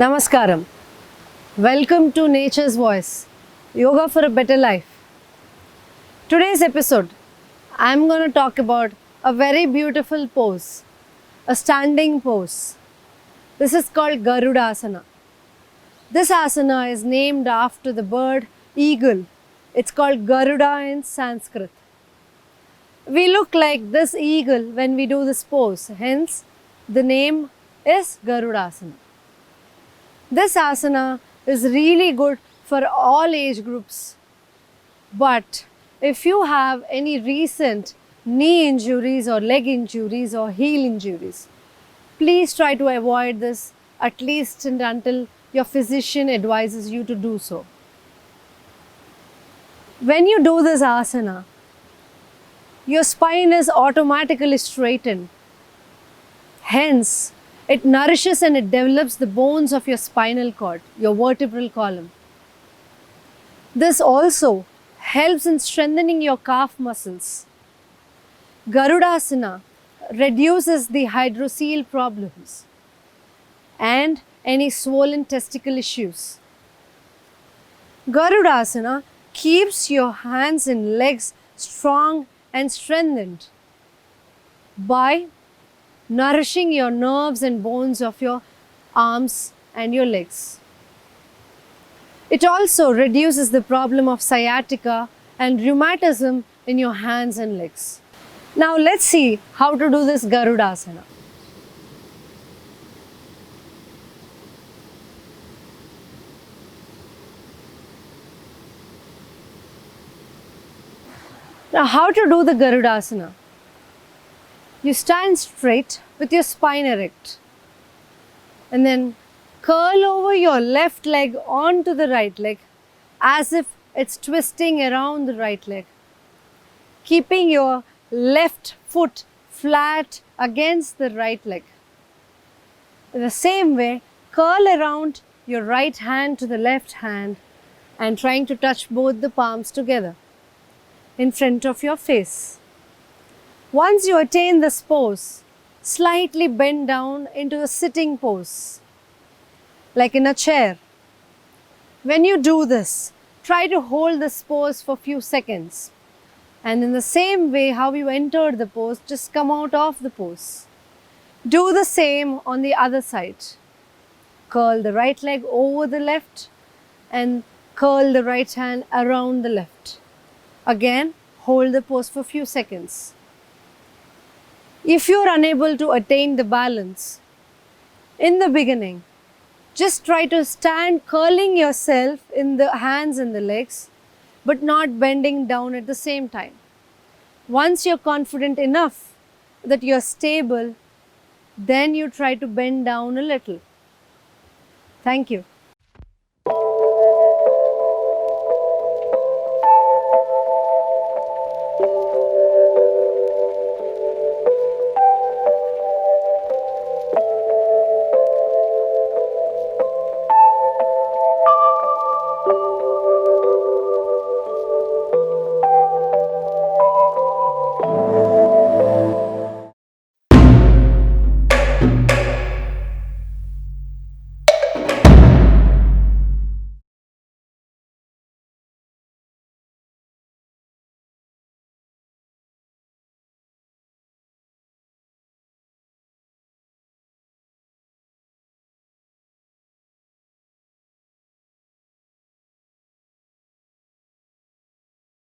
Namaskaram. Welcome to Nature's Voice, Yoga for a Better Life. Today's episode, I'm going to talk about a very beautiful pose, a standing pose. This is called Garudasana. This asana is named after the bird eagle. It's called Garuda in Sanskrit. We look like this eagle when we do this pose, hence the name is Garudasana. This asana is really good for all age groups. But if you have any recent knee injuries or leg injuries or heel injuries, please try to avoid this at least until your physician advises you to do so. When you do this asana, your spine is automatically straightened. Hence, it nourishes and it develops the bones of your spinal cord, your vertebral column. This also helps in strengthening your calf muscles. Garudasana reduces the hydrocele problems and any swollen testicle issues. Garudasana keeps your hands and legs strong and strengthened by nourishing your nerves and bones of your arms and your legs. It also reduces the problem of sciatica and rheumatism in your hands and legs. Now let's see how to do this Garudasana. Now how to do the Garudasana? You stand straight with your spine erect and then curl over your left leg onto the right leg as if it's twisting around the right leg, keeping your left foot flat against the right leg. In the same way, curl around your right hand to the left hand and trying to touch both the palms together in front of your face. Once you attain this pose, slightly bend down into a sitting pose, like in a chair. When you do this, try to hold this pose for a few seconds. And in the same way how you entered the pose, just come out of the pose. Do the same on the other side. Curl the right leg over the left and curl the right hand around the left. Again, hold the pose for a few seconds. If you are unable to attain the balance, in the beginning, just try to stand curling yourself in the hands and the legs, but not bending down at the same time. Once you're confident enough that you're stable, then you try to bend down a little. Thank you.